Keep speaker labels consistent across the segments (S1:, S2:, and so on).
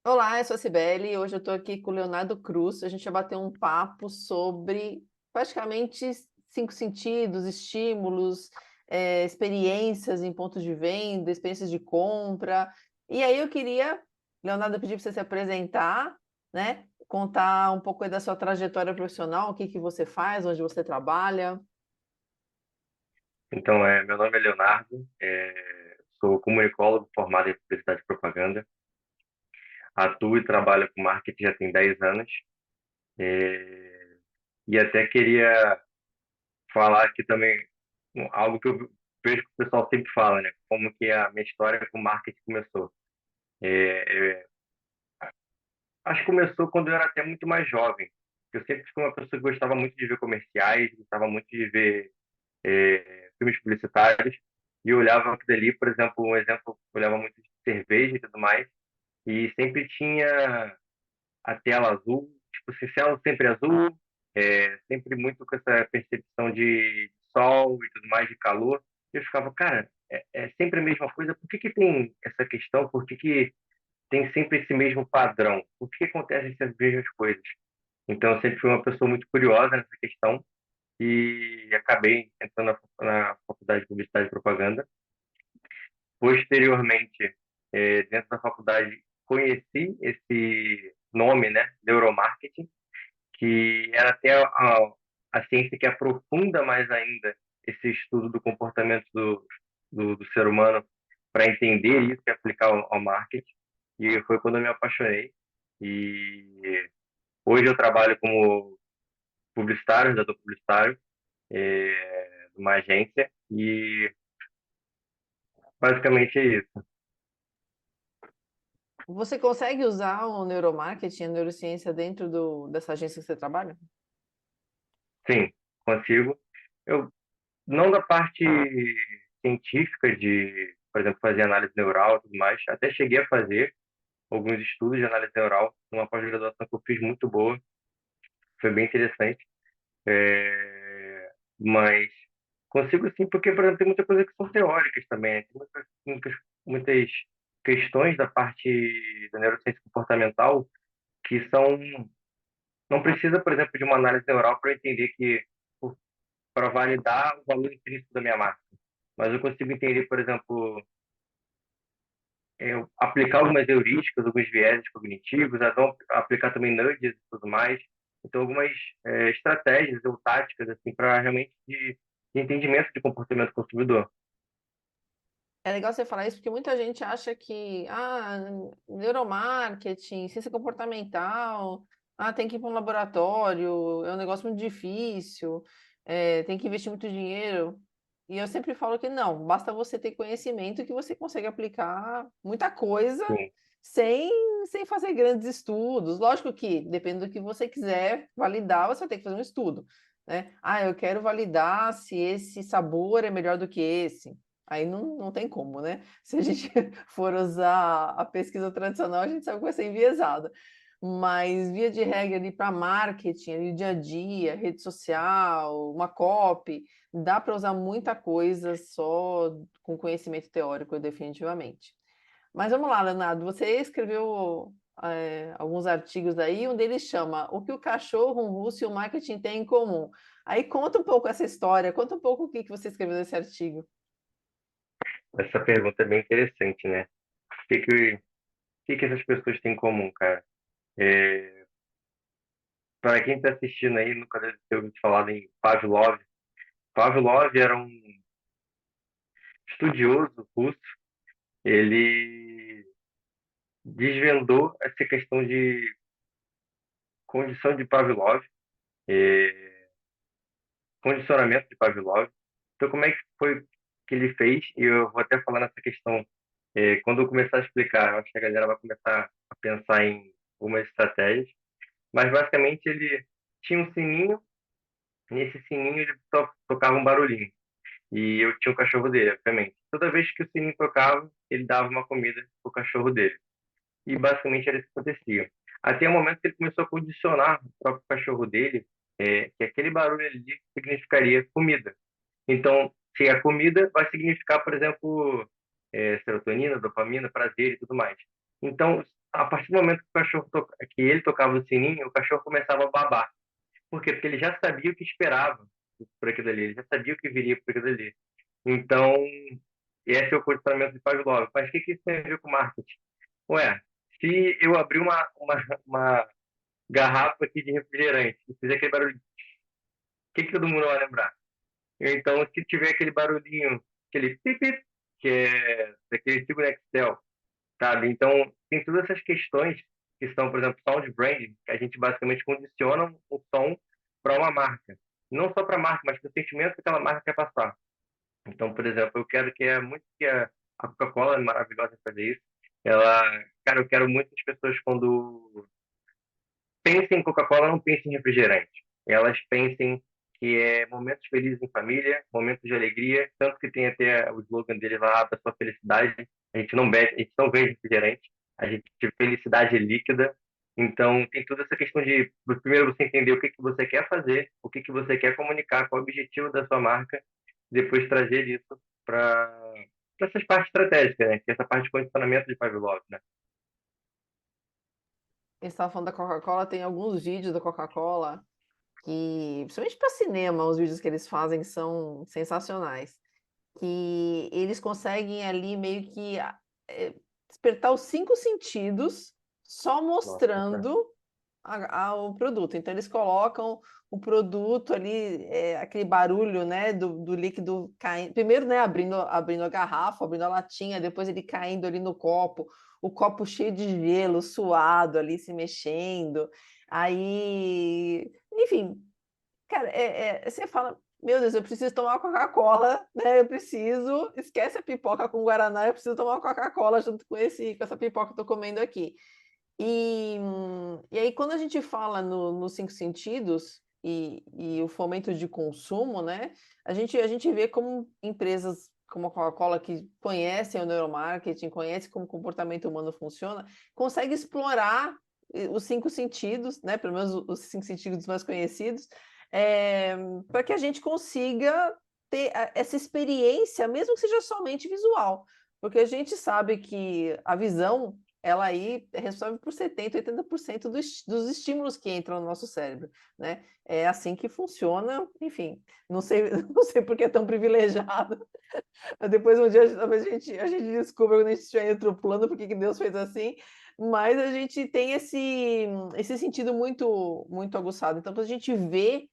S1: Olá, eu sou a Cibele. Hoje eu estou aqui com o Leonardo Cruz. A gente vai bater um papo sobre praticamente cinco sentidos, estímulos, experiências em pontos de venda, experiências de compra. E aí eu queria, Leonardo, pedir para você se apresentar, né? Contar um pouco aí da sua trajetória profissional, o que que você faz, onde você trabalha.
S2: Então, meu nome é Leonardo, sou comunicólogo formado em publicidade e propaganda, atuo e trabalho com marketing já tem 10 anos, e até queria falar aqui também algo que eu vejo que o pessoal sempre fala, né? Como que a minha história com marketing começou. É, Acho que começou quando eu era até muito mais jovem. Eu sempre fui uma pessoa que gostava muito de ver comerciais, gostava muito de ver filmes publicitários, e eu olhava aquilo ali, por exemplo, eu olhava muito de cerveja e tudo mais, e sempre tinha a tela azul, tipo, assim, céu sempre azul, sempre muito com essa percepção de sol e tudo mais, de calor. E eu ficava, cara, é sempre a mesma coisa, por que que tem essa questão? Por que que tem sempre esse mesmo padrão? Por que que acontecem essas mesmas coisas? Então, eu sempre fui uma pessoa muito curiosa nessa questão e acabei entrando na faculdade de Publicidade e Propaganda. Posteriormente, dentro da faculdade, conheci esse nome, né, neuromarketing, que era até a ciência que aprofunda mais ainda esse estudo do comportamento do ser humano para entender isso e aplicar ao marketing. E foi quando eu me apaixonei. E hoje eu trabalho como publicitário, já estou publicitário, numa agência, e basicamente é isso.
S1: Você consegue usar o neuromarketing, a neurociência dentro dessa agência que você trabalha?
S2: Sim, consigo. Eu não da parte científica de, por exemplo, fazer análise neural e tudo mais. Até cheguei a fazer alguns estudos de análise neural numa pós-graduação que eu fiz muito boa. Foi bem interessante. Mas consigo sim, porque, por exemplo, tem muita coisa que são teóricas também, né? Tem muitas questões da parte da neurociência comportamental que são... Não precisa, por exemplo, de uma análise neural para entender que, para validar o valor intrínseco da minha marca. Mas eu consigo entender, por exemplo, aplicar algumas heurísticas, alguns vieses cognitivos, aplicar também nudges e tudo mais. Então, algumas estratégias ou táticas assim para realmente de entendimento de comportamento do consumidor.
S1: É legal você falar isso, porque muita gente acha que, neuromarketing, ciência comportamental, tem que ir para um laboratório, é um negócio muito difícil, tem que investir muito dinheiro. E eu sempre falo que não, basta você ter conhecimento que você consegue aplicar muita coisa
S2: Sim,
S1: sem, sem fazer grandes estudos. Lógico que, depende do que você quiser validar, você vai ter que fazer um estudo, né? Ah, eu quero validar se esse sabor é melhor do que esse. Aí não tem como, né? Se a gente for usar a pesquisa tradicional, a gente sabe que vai ser enviesada. Mas, via de regra, ali para marketing, ali, dia a dia, rede social, uma copy, dá para usar muita coisa só com conhecimento teórico, definitivamente. Mas vamos lá, Leonardo, você escreveu alguns artigos aí, um deles chama O que o cachorro, um russo e o marketing têm em comum. Aí conta um pouco essa história, conta um pouco o que que você escreveu nesse artigo.
S2: essa pergunta é bem interessante, né? O que que essas pessoas têm em comum, cara? Para quem está assistindo aí, nunca deve ter ouvido falar em Pavlov. Pavlov era um estudioso russo. Ele desvendou essa questão de condição de Pavlov, eh, condicionamento de Pavlov. Então, como é que foi que ele fez? E eu vou até falar nessa questão. Quando eu começar a explicar, eu acho que a galera vai começar a pensar em algumas estratégias. Mas, basicamente, ele tinha um sininho. Nesse sininho, ele tocava um barulhinho. E eu tinha o cachorro dele, obviamente. Toda vez que o sininho tocava, ele dava uma comida pro cachorro dele. E basicamente era isso que acontecia. Até o momento que ele começou a condicionar o próprio cachorro dele, que aquele barulho ali significaria comida. Então, se a comida vai significar, por exemplo, serotonina, dopamina, prazer e tudo mais. Então, a partir do momento que o cachorro que ele tocava o sininho, o cachorro começava a babar. Por quê? Porque ele já sabia o que esperava por aquilo ali, ele já sabia o que viria por aquilo ali. Então, esse é o posicionamento de Pavlov. Mas o que isso tem a ver com marketing? Ué, se eu abrir uma garrafa aqui de refrigerante e fizer aquele barulho, o que todo mundo vai lembrar? Então, se tiver aquele barulhinho, aquele pip, pip, que é daquele antigo Nextel, sabe? Então, tem todas essas questões que são, por exemplo, sound branding, que a gente basicamente condiciona o som para uma marca. Não só para a marca, mas para o sentimento que aquela marca quer passar. Então, por exemplo, eu quero que é muito que a Coca-Cola é maravilhosa em fazer isso. Ela, cara, eu quero muito que as pessoas quando pensem em Coca-Cola, não pensem em refrigerante. Elas pensem que é momentos felizes em família, momentos de alegria, tanto que tem até o slogan deles lá, da sua felicidade. A gente não bebe, a gente não vende refrigerante, a gente felicidade líquida. Então, tem toda essa questão de, primeiro, você entender o que que você quer fazer, o que que você quer comunicar, qual é o objetivo da sua marca, depois trazer isso para essas partes estratégicas, né? Que é essa parte de condicionamento de Pavlov, né?
S1: Você estava falando da Coca-Cola, tem alguns vídeos da Coca-Cola que, principalmente para cinema, os vídeos que eles fazem são sensacionais. Que eles conseguem ali meio que despertar os cinco sentidos só
S2: Nossa, cara.
S1: mostrando o produto. Então, eles colocam o produto ali, aquele barulho, né, do líquido caindo. Primeiro, né, abrindo a garrafa, abrindo a latinha, depois ele caindo ali no copo, o copo cheio de gelo, suado ali, se mexendo. Aí, enfim, cara, você fala, meu Deus, eu preciso tomar uma Coca-Cola, né? Eu preciso, esquece a pipoca com Guaraná, eu preciso tomar uma Coca-Cola junto com essa pipoca que eu tô comendo aqui. E aí, quando a gente fala nos cinco sentidos e o fomento de consumo, né? A gente vê como empresas como a Coca-Cola, que conhecem o neuromarketing, conhecem como o comportamento humano funciona, consegue explorar os cinco sentidos, né? Pelo menos os cinco sentidos mais conhecidos, para que a gente consiga ter essa experiência, mesmo que seja somente visual. Porque a gente sabe que a visão ela aí é responsável por 70, 80% dos estímulos que entram no nosso cérebro, né? É assim que funciona, enfim, não sei, não sei por que é tão privilegiado, mas depois um dia talvez a gente descubra quando a gente estiver em outro plano por que Deus fez assim, mas a gente tem esse sentido muito, muito aguçado. Então, quando a gente vê,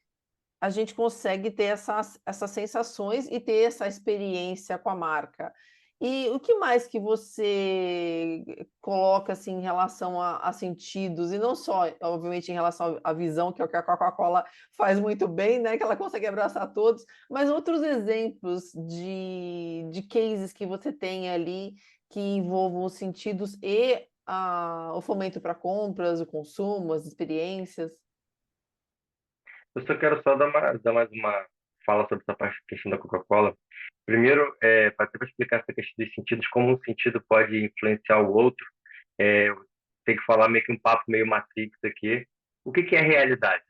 S1: a gente consegue ter essas sensações e ter essa experiência com a marca. E o que mais que você coloca assim em relação a sentidos, e não só, obviamente, em relação à visão, que é o que a Coca-Cola faz muito bem, né? Que ela consegue abraçar todos, mas outros exemplos de cases que você tem ali que envolvam os sentidos e o fomento para compras, o consumo, as experiências.
S2: Eu só quero só dar mais uma fala sobre essa parte, questão da Coca-Cola. Primeiro, para explicar essa questão dos sentidos, como um sentido pode influenciar o outro, eu tenho que falar meio que um papo meio Matrix aqui. O que que é realidade?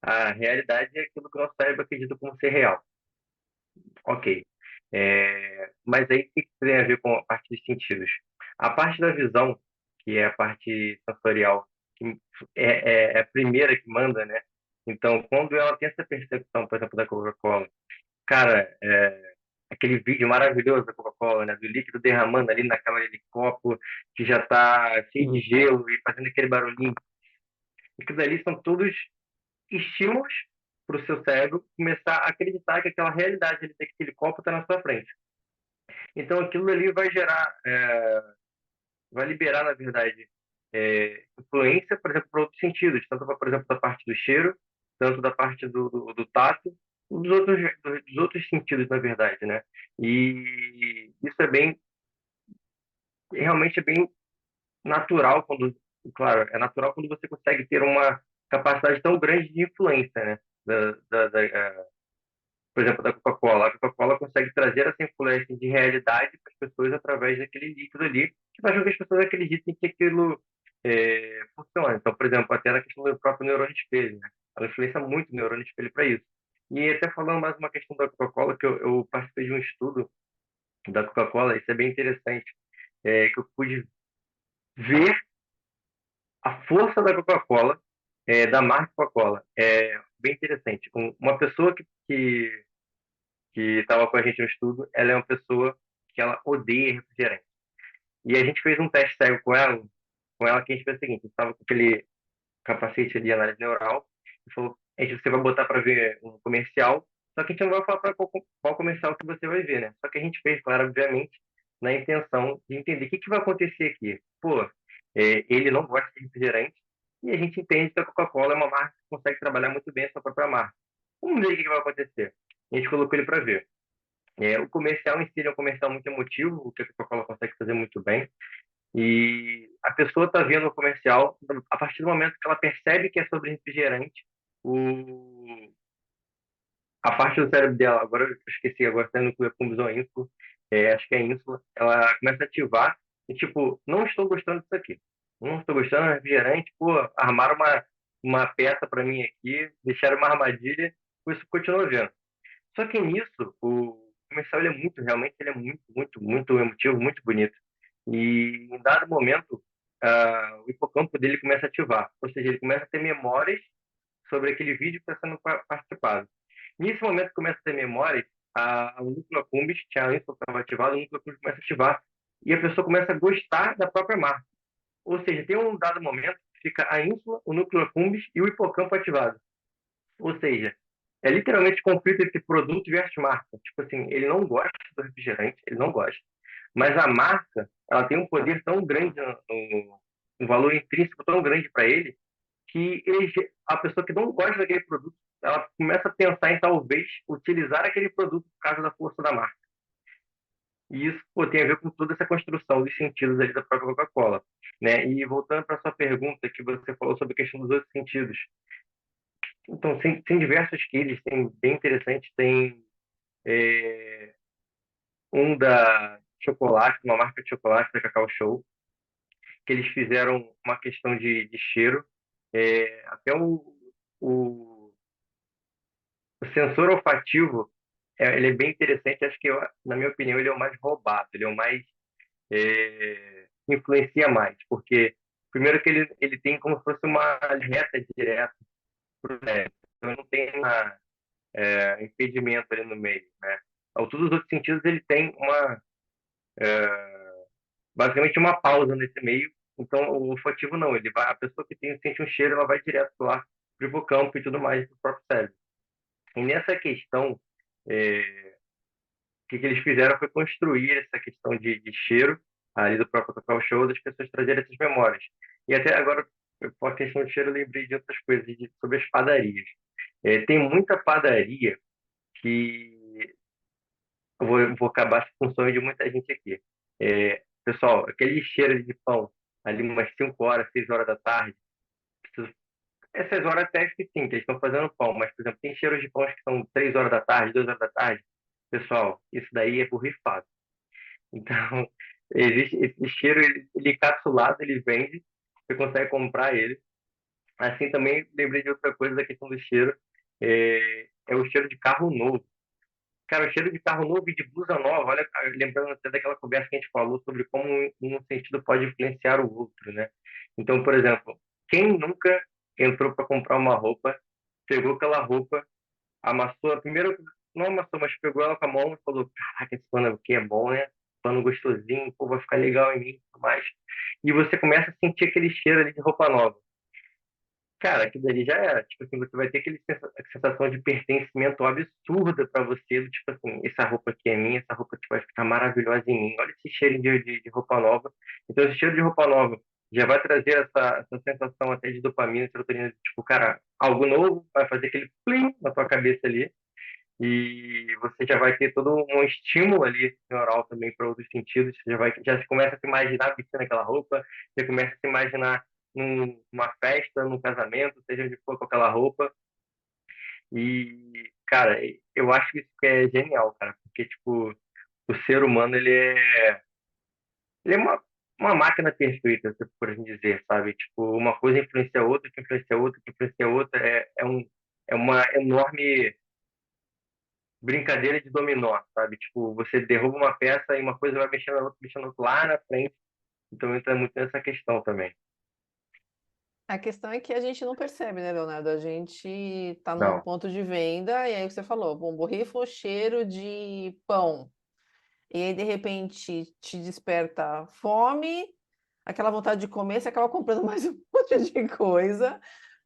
S2: A realidade é aquilo que o nosso cérebro acredita como ser real. Ok. Mas aí o que que tem a ver com a parte dos sentidos? A parte da visão, que é a parte sensorial, que é a primeira que manda, né? Então, quando ela tem essa percepção, por exemplo, da Coca-Cola, cara, aquele vídeo maravilhoso da Coca-Cola, né? Do líquido derramando ali na câmara de copo, que já está cheio de gelo e fazendo aquele barulhinho. Aquilo ali são todos estímulos para o seu cérebro começar a acreditar que aquela realidade ali, que aquele copo está na sua frente. Então, aquilo ali vai gerar, vai liberar, na verdade, influência, por exemplo, para outros sentidos, tanto, por exemplo, da parte do cheiro, tanto da parte do tato, dos outros sentidos, na verdade, né? E isso realmente é bem natural quando, claro, é natural quando você consegue ter uma capacidade tão grande de influência, né? Por exemplo, da Coca-Cola. A Coca-Cola consegue trazer essa influência de realidade para as pessoas através daquele líquido ali, que faz com que as pessoas acreditem que aquilo funciona. Então, por exemplo, até na questão do próprio neurônio espelho, né? Ela influencia muito o neurônio espelho para isso. E até falando mais uma questão da Coca-Cola, que eu participei de um estudo da Coca-Cola, isso é bem interessante, que eu pude ver a força da Coca-Cola, da marca Coca-Cola, é bem interessante. Uma pessoa que estava com a gente no estudo, ela é uma pessoa que ela odeia refrigerante. E a gente fez um teste cego com ela que a gente fez o seguinte, estava com aquele capacete de análise neural, e falou, você vai botar para ver um comercial, só que a gente não vai falar para qual comercial que você vai ver, né? Só que a gente fez, claro, obviamente, na intenção de entender o que vai acontecer aqui. Pô, ele não gosta de refrigerante, e a gente entende que a Coca-Cola é uma marca que consegue trabalhar muito bem a sua própria marca. Vamos ver o que vai acontecer. A gente colocou ele para ver. O comercial em si é um comercial muito emotivo, o que a Coca-Cola consegue fazer muito bem. E a pessoa está vendo o comercial, a partir do momento que ela percebe que é sobre refrigerante, o, a parte do cérebro dela, agora eu esqueci, agora está no núcleo accumbens ou ínsula, acho que é ínsula, ela começa a ativar e, tipo, não estou gostando disso aqui. Não estou gostando, é refrigerante, pô, armaram uma peça para mim aqui, deixaram uma armadilha, por isso continua vendo. Só que nisso, o comercial ele é muito, realmente, ele é muito, muito, muito emotivo, muito bonito. E em dado momento, o hipocampo dele começa a ativar, ou seja, ele começa a ter memórias sobre aquele vídeo que está sendo participado. Nesse momento que começa a ter memórias, o núcleo accumbens, tinha a info que estava ativado, o núcleo accumbens começa a ativar e a pessoa começa a gostar da própria marca. Ou seja, tem um dado momento que fica a ínsula, o núcleo accumbens e o hipocampo ativado. Ou seja, é literalmente conflito entre produto versus marca. Tipo assim, ele não gosta do refrigerante, ele não gosta. Mas a marca, ela tem um poder tão grande, um valor intrínseco tão grande para ele, que a pessoa que não gosta daquele produto, ela começa a pensar em talvez utilizar aquele produto por causa da força da marca. E isso, pô, tem a ver com toda essa construção dos sentidos ali da própria Coca-Cola, né? E voltando para sua pergunta que você falou sobre a questão dos outros sentidos. Então, tem diversos cases, tem bem interessante, tem é, um da chocolate, uma marca de chocolate da Cacau Show, que eles fizeram uma questão de cheiro. Até o, o sensor olfativo, ele é bem interessante, acho que, na minha opinião, ele é o mais roubado, ele é o mais, influencia mais, porque, primeiro que ele tem como se fosse uma reta direta para o cérebro, então não tem impedimento ali no meio, né? Todos os outros sentidos, ele tem basicamente uma pausa nesse meio, então o olfativo não, a pessoa que sente um cheiro, ela vai direto lá para o hipocampo e tudo mais do próprio cérebro. E nessa questão, o que eles fizeram foi construir essa questão de cheiro ali do próprio Cacau Show, das pessoas trazerem essas memórias. E até agora, com a questão de cheiro, eu lembrei de outras coisas, sobre as padarias. Tem muita padaria que vou acabar com o sonho de muita gente aqui. Pessoal, aquele cheiro de pão ali umas 5 horas, 6 horas da tarde, essas horas até que sim, que eles estão fazendo pão, mas, por exemplo, tem cheiros de pão que são 3 horas da tarde, 2 horas da tarde. Pessoal, isso daí é borrifado. Então, existe esse cheiro, ele encapsulado, ele vende, você consegue comprar ele. Assim também lembrei de outra coisa da questão do cheiro, é o cheiro de carro novo. Cara, o cheiro de carro novo e de blusa nova, olha, lembrando até daquela conversa que a gente falou sobre como um sentido pode influenciar o outro, né? Então, por exemplo, quem nunca entrou para comprar uma roupa, pegou aquela roupa, amassou, a primeira, não amassou, mas pegou ela com a mão e falou: Caraca, esse pano aqui é bom, né? Pano gostosinho, pô, vai ficar legal em mim e tudo mais. E você começa a sentir aquele cheiro ali de roupa nova. Cara, aquilo ali já era. Tipo assim, você vai ter aquele sensação de pertencimento absurda pra você, do tipo assim, essa roupa aqui é minha, essa roupa aqui vai ficar maravilhosa em mim. Olha esse cheiro de roupa nova. Então, esse cheiro de roupa nova já vai trazer essa sensação até de dopamina, serotonina, tipo, cara, algo novo, vai fazer aquele plim na tua cabeça ali. E você já vai ter todo um estímulo ali neural também para outros sentidos. Você já começa a se imaginar vestindo aquela roupa, já começa a se imaginar numa festa, num casamento, seja onde for com aquela roupa. E, cara, eu acho isso que é genial, cara, porque, tipo, o ser humano, ele é uma máquina perfeita, se por assim dizer, sabe? Tipo, uma coisa influencia a outra, que influencia a outra, que influencia a outra. É uma enorme brincadeira de dominó, sabe? Tipo, você derruba uma peça e uma coisa vai mexendo na outra lá na frente. Então entra muito nessa questão também.
S1: A questão é que a gente não percebe, né, Leonardo? A gente está num
S2: Não.
S1: ponto de venda e aí você falou, bom, borrifa cheiro de pão. E aí, de repente, te desperta fome, aquela vontade de comer, você acaba comprando mais um monte de coisa,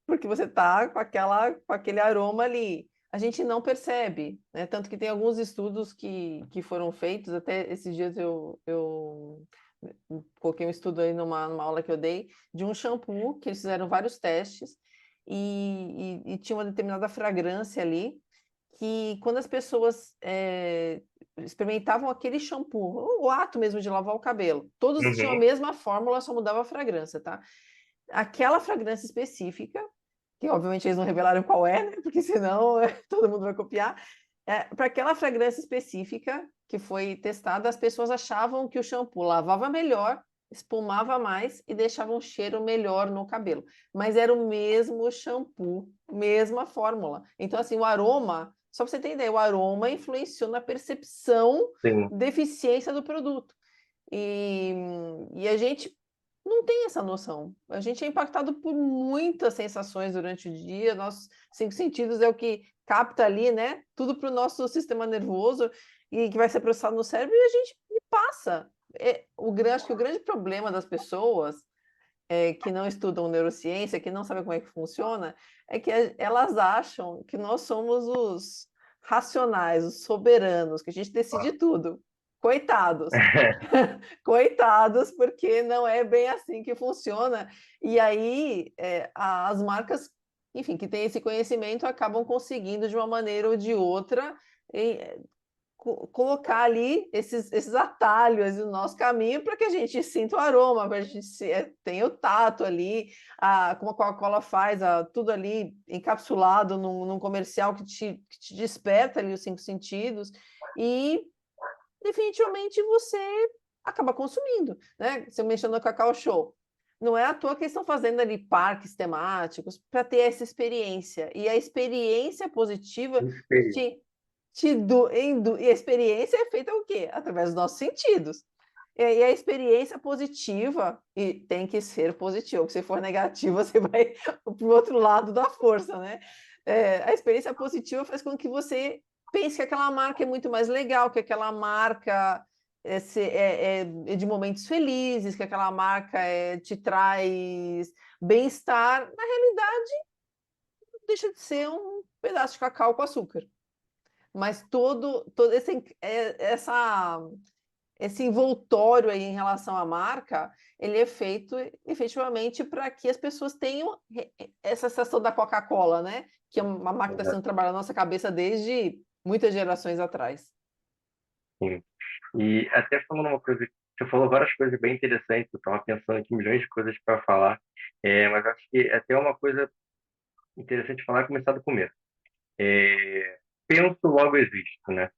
S1: porque você tá com aquele aroma ali. A gente não percebe, né? Tanto que tem alguns estudos que foram feitos, até esses dias eu coloquei um estudo aí numa aula que eu dei, de um shampoo, que eles fizeram vários testes, e tinha uma determinada fragrância ali, que quando as pessoas experimentavam aquele shampoo, o ato mesmo de lavar o cabelo, todos tinham a
S2: Uhum.
S1: mesma fórmula, só mudava a fragrância, tá? Aquela fragrância específica, que obviamente eles não revelaram qual é, né? Porque senão todo mundo vai copiar. Para aquela fragrância específica que foi testada, as pessoas achavam que o shampoo lavava melhor, espumava mais e deixava um cheiro melhor no cabelo. Mas era o mesmo shampoo, mesma fórmula. Então, assim, o aroma, só para você ter ideia, o aroma influenciou na percepção
S2: Sim.
S1: de eficiência do produto. E, e a gente não tem essa noção. A gente é impactado por muitas sensações durante o dia. Nossos cinco sentidos é o que capta ali, né? Tudo para o nosso sistema nervoso e que vai ser processado no cérebro e a gente passa. Acho que o grande problema das pessoas que não estudam neurociência, que não sabem como é que funciona, é que elas acham que nós somos os racionais, os soberanos, que a gente decide tudo. Coitados. Coitados, porque não é bem assim que funciona. E aí, as marcas, enfim, que têm esse conhecimento acabam conseguindo, de uma maneira ou de outra, colocar ali esses atalhos no nosso caminho para que a gente sinta o aroma, para a gente tenha o tato ali, como a Coca-Cola faz, tudo ali encapsulado num comercial que te desperta ali os cinco sentidos. E definitivamente você acaba consumindo, né? Você mencionou o Cacau Show. Não é à toa que eles estão fazendo ali parques temáticos para ter essa experiência. E a experiência positiva
S2: Espelho.
S1: te, e a experiência é feita o quê? Através dos nossos sentidos. E a experiência positiva, e tem que ser positiva, porque se for negativa, você vai para o outro lado da força, né? A experiência positiva faz com que você pense que aquela marca é muito mais legal, que aquela marca é de momentos felizes, que aquela marca te traz bem-estar. Na realidade, deixa de ser um pedaço de cacau com açúcar. Mas todo esse envoltório aí em relação à marca, ele é feito efetivamente para que as pessoas tenham essa sensação da Coca-Cola, né? Que é uma marca que está sendo trabalhada na nossa cabeça desde muitas gerações atrás.
S2: Sim. E até falando uma coisa, você falou várias coisas bem interessantes, eu estava pensando aqui milhões de coisas para falar, mas acho que até uma coisa interessante falar é começar do começo. Penso, logo existo, né?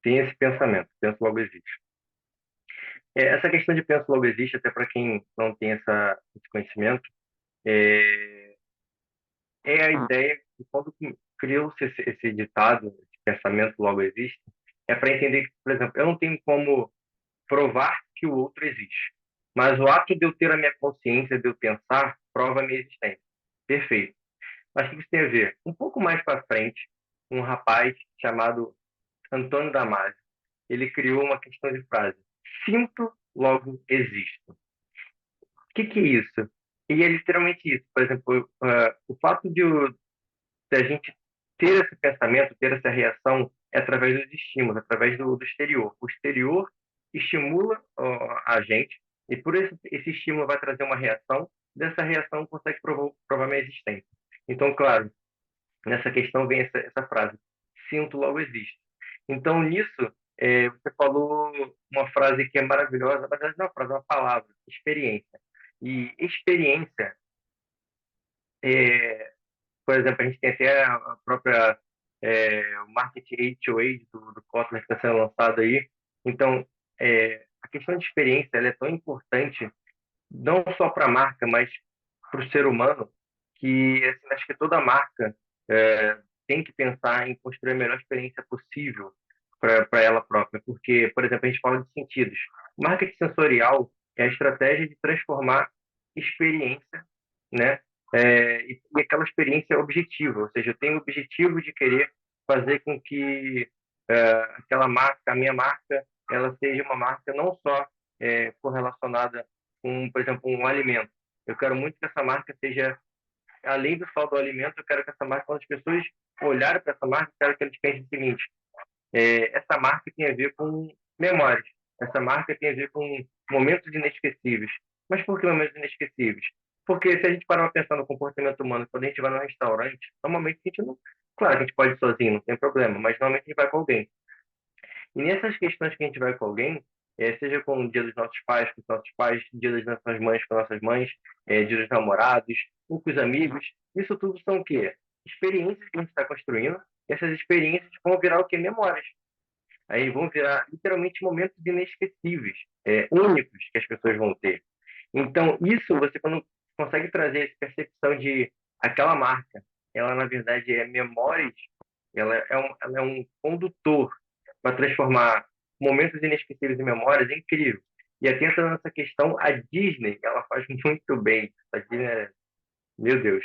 S2: Tem esse pensamento, penso, logo existo. Essa questão de penso, logo existe, até para quem não tem esse conhecimento, é, é a ideia que quando criou-se esse ditado, esse pensamento logo existe, é para entender que, por exemplo, eu não tenho como provar que o outro existe. Mas o ato de eu ter a minha consciência, de eu pensar, prova a minha existência. Perfeito. Mas o que isso tem a ver? Um pouco mais para frente, um rapaz chamado Antônio Damasio, ele criou uma questão de frase. Sinto, logo existo. O que é isso? E é literalmente isso. Por exemplo, o fato de a gente ter esse pensamento, ter essa reação, é através dos estímulos, através do exterior. O exterior estimula a gente, e por esse estímulo vai trazer uma reação, dessa reação consegue provar minha existência. Então, claro, nessa questão vem essa frase, sinto, logo existo. Então, nisso, você falou uma frase que é maravilhosa, na verdade não é uma frase, é uma palavra, experiência. E experiência é, por exemplo, a gente tem até a própria o Market 808 do Kotler que está sendo lançado aí. Então, a questão de experiência ela é tão importante, não só para a marca, mas para o ser humano, que assim, acho que toda marca tem que pensar em construir a melhor experiência possível para ela própria. Porque, por exemplo, a gente fala de sentidos. Marketing sensorial é a estratégia de transformar experiência, né, e aquela experiência objetiva, ou seja, eu tenho o objetivo de querer fazer com que aquela marca, a minha marca, ela seja uma marca não só correlacionada com, por exemplo, um alimento. Eu quero muito que essa marca seja, além do só do alimento, eu quero que essa marca, quando as pessoas olharem para essa marca, eu quero que eles pensem o seguinte: essa marca tem a ver com memórias, essa marca tem a ver com momentos inesquecíveis. Mas por que momentos inesquecíveis? Porque se a gente parar para pensar no comportamento humano, quando a gente vai num restaurante, normalmente a gente não. Claro que a gente pode ir sozinho, não tem problema, mas normalmente a gente vai com alguém. E nessas questões que a gente vai com alguém, seja com o dia dos nossos pais, com os nossos pais, dia das nossas mães, com nossas mães, dia dos namorados, ou com os amigos, isso tudo são o quê? Experiências que a gente está construindo, e essas experiências vão virar o quê? Memórias. Aí vão virar literalmente momentos inesquecíveis, únicos que as pessoas vão ter. Então, isso você quando consegue trazer essa percepção de aquela marca, ela na verdade é memórias, ela é um condutor para transformar momentos inesquecíveis em memórias, é incrível. E até entrando nessa questão, a Disney, ela faz muito bem. A Disney, meu Deus.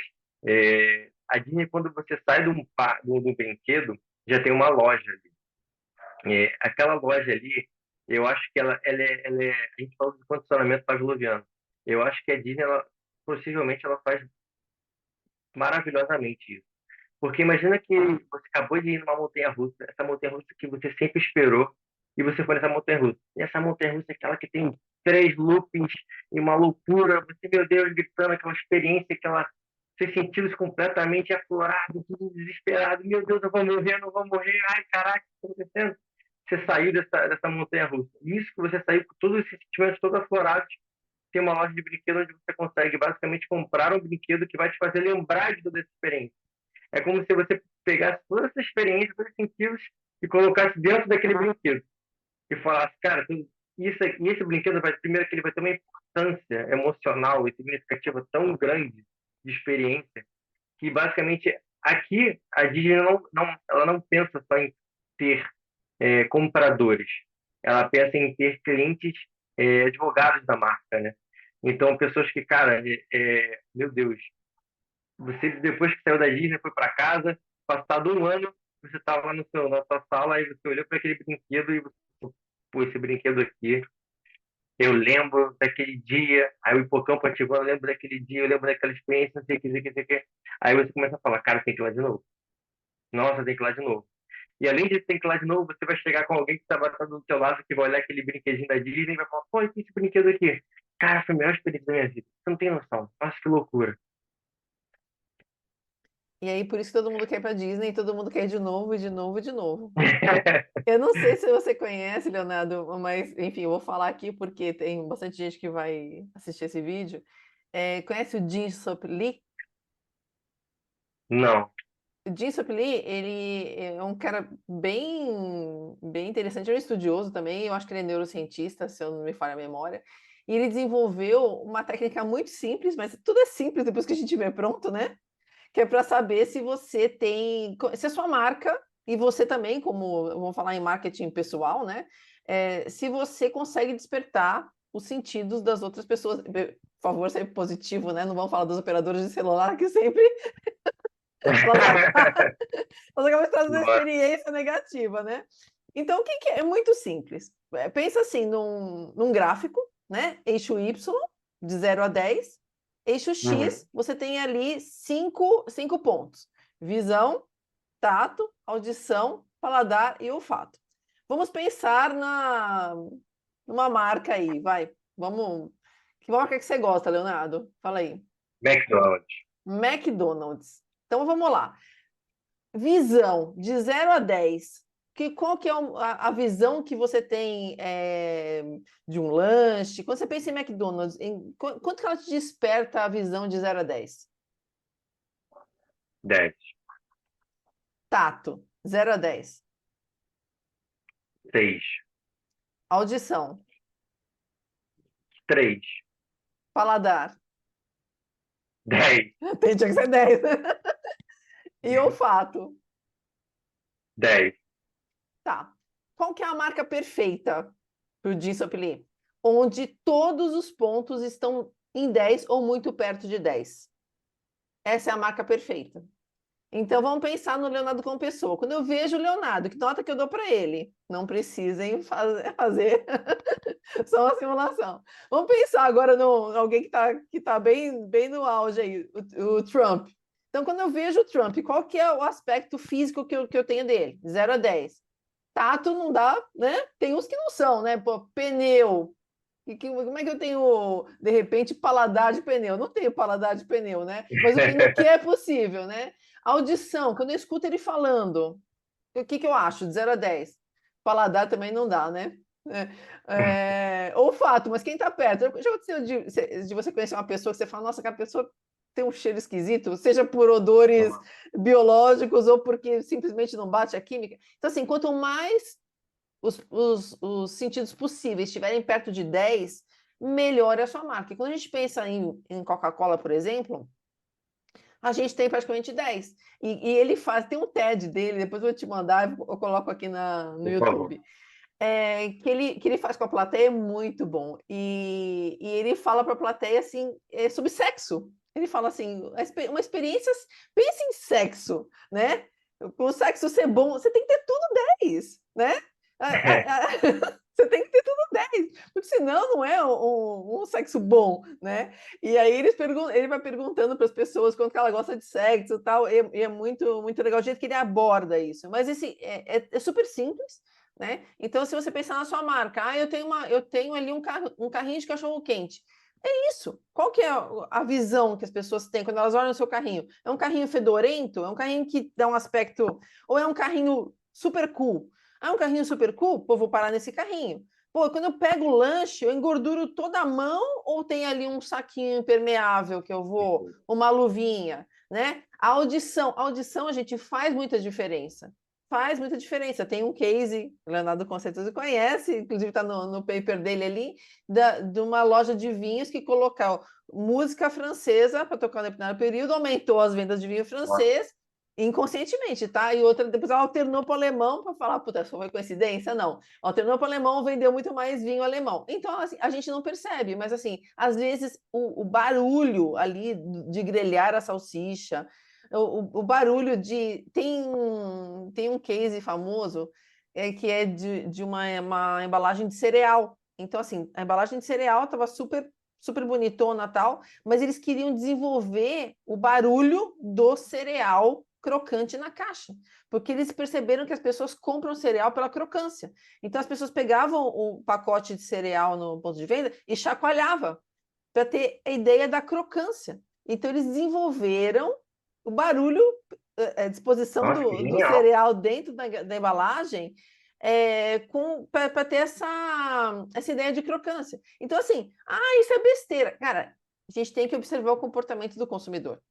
S2: A Disney, quando você sai de um brinquedo, já tem uma loja ali. Aquela loja ali, eu acho que a gente fala de condicionamento pavloviano. Eu acho que a Disney, possivelmente, ela faz maravilhosamente isso. Porque imagina que você acabou de ir numa montanha-russa, essa montanha-russa que você sempre esperou, e você foi nessa montanha-russa. E essa montanha-russa é aquela que tem 3 loopings e uma loucura, você, meu Deus, gritando, aquela experiência, seus sentidos completamente aflorados, tudo desesperado. Meu Deus, eu vou morrer, eu não vou morrer. Ai, caraca, o que está acontecendo? Você saiu dessa montanha-russa. Isso que você saiu com todos esses sentimentos todos aflorados, tem uma loja de brinquedos onde você consegue basicamente comprar um brinquedo que vai te fazer lembrar de toda essa experiência. É como se você pegasse toda essa experiência, todos os sentidos e colocasse dentro daquele brinquedo. E falasse, cara, esse brinquedo primeiro que ele vai ter uma importância emocional e significativa tão grande de experiência, que basicamente aqui a Disney ela não pensa só em ter compradores, ela pensa em ter clientes, advogados da marca, né? Então, pessoas que, cara, meu Deus, você depois que saiu da Disney, foi para casa, passado um ano, você estava lá na sua sala, aí você olhou para aquele brinquedo e você, pô, esse brinquedo aqui, eu lembro daquele dia, aí o hipocampo ativou, eu lembro daquele dia, eu lembro daquela experiência, não sei o que, não sei o que, não sei o que. Aí você começa a falar, cara, tem que ir lá de novo. Nossa, tem que ir lá de novo. E além de ter que ir lá de novo, você vai chegar com alguém que está batendo do seu lado, que vai olhar aquele brinquedinho da Disney e vai falar, pô, esse brinquedo aqui. Cara, foi a melhor experiência da minha vida. Você não tem noção. Nossa, que loucura.
S1: E aí, por isso que todo mundo quer ir para Disney, e todo mundo quer ir de novo, e de novo, e de novo. Eu não sei se você conhece, Leonardo, mas, enfim, eu vou falar aqui porque tem bastante gente que vai assistir esse vídeo. Conhece o Jin Sop Lee?
S2: Não.
S1: O Jin Sop Lee, ele é um cara bem interessante, é um estudioso também, eu acho que ele é neurocientista, se eu não me falha a memória, e ele desenvolveu uma técnica muito simples, mas tudo é simples depois que a gente vê pronto, né? Que é para saber se você tem, se a sua marca, e você também, como vamos falar em marketing pessoal, né? Se você consegue despertar os sentidos das outras pessoas. Por favor, sempre positivo, né? Não vamos falar dos operadores de celular que sempre elas acabam trazendo uma experiência negativa, né? Então, o que é? É muito simples. Pensa assim, num gráfico, né? Eixo Y, de 0 a 10. Eixo
S2: Uhum.
S1: X, você tem ali cinco pontos. Visão, tato, audição, paladar e olfato. Vamos pensar numa marca aí, vai. Vamos. Que marca que você gosta, Leonardo? Fala aí.
S2: McDonald's.
S1: McDonald's. Então vamos lá. Visão de 0 a 10. Qual que é a visão que você tem de um lanche? Quando você pensa em McDonald's, quanto que ela te desperta a visão de 0 a 10?
S2: 10.
S1: Tato, 0 a 10.
S2: 6.
S1: Audição,
S2: 3.
S1: paladar.
S2: 10.
S1: Tinha que ser 10. E olfato.
S2: 10.
S1: Tá. Qual que é a marca perfeita para o Lee? Onde todos os pontos estão em 10 ou muito perto de 10. essa é a marca perfeita. Então, vamos pensar no Leonardo como pessoa. Quando eu vejo o Leonardo, que nota que eu dou para ele? Não precisem fazer só uma simulação. Vamos pensar agora no alguém que tá bem no auge aí, o Trump. Então, quando eu vejo o Trump, qual que é o aspecto físico que eu tenho dele? 0 a 10. Tato não dá, né? Tem uns que não são, né? Pô, pneu. Como é que eu tenho, de repente, paladar de pneu? Não tenho paladar de pneu, né? Mas no que é possível, né? Audição, quando eu escuto ele falando, o que eu acho? De 0 a 10. Paladar também não dá, né? Olfato, mas quem está perto? Já aconteceu de você conhecer uma pessoa que você fala, nossa, que a pessoa tem um cheiro esquisito, seja por odores biológicos ou porque simplesmente não bate a química. Então, assim, quanto mais os sentidos possíveis estiverem perto de 10, melhor é a sua marca. E quando a gente pensa em Coca-Cola, por exemplo, a gente tem praticamente 10. E ele tem um TED dele, depois eu vou te mandar, eu coloco aqui no
S2: Por favor.
S1: YouTube, que ele faz com a plateia é muito bom. E ele fala para a plateia assim, sobre sexo. Ele fala assim, uma experiência, pensa em sexo, né? Com o sexo ser bom, você tem que ter tudo 10, né? Você tem que ter tudo 10, porque senão não é um sexo bom, né? E aí ele vai perguntando para as pessoas quanto que ela gosta de sexo e tal, e é muito, muito legal o jeito que ele aborda isso. Mas esse é super simples, né? Então, se você pensar na sua marca, eu tenho ali um carrinho de cachorro quente. É isso. Qual que é a visão que as pessoas têm quando elas olham o seu carrinho? É um carrinho fedorento? É um carrinho que dá um aspecto... Ou é um carrinho super cool? Ah, um carrinho super cool? Pô, vou parar nesse carrinho. Pô, quando eu pego o lanche, eu engorduro toda a mão ou tem ali um saquinho impermeável que eu vou, uma luvinha, né? A audição, a gente faz muita diferença. Faz muita diferença. Tem um case, o Leonardo com certeza conhece, inclusive está no paper dele ali, de uma loja de vinhos que colocou música francesa para tocar no determinado período, aumentou as vendas de vinho francês inconscientemente, tá? E outra, depois ela alternou para o alemão para falar, puta, só foi coincidência? Não. Alternou para o alemão, vendeu muito mais vinho alemão. Então, assim, a gente não percebe, mas assim, às vezes o barulho ali de grelhar a salsicha, o barulho de. Tem um case famoso que é de uma embalagem de cereal. Então, assim, a embalagem de cereal estava super bonitona tal, mas eles queriam desenvolver o barulho do cereal crocante na caixa, porque eles perceberam que as pessoas compram cereal pela crocância. Então, as pessoas pegavam o pacote de cereal no ponto de venda e chacoalhava para ter a ideia da crocância. Então, eles desenvolveram o barulho, a disposição
S2: Nossa, que
S1: do
S2: genial.
S1: cereal dentro da embalagem, para ter essa ideia de crocância. Então, assim, isso é besteira. Cara, a gente tem que observar o comportamento do consumidor.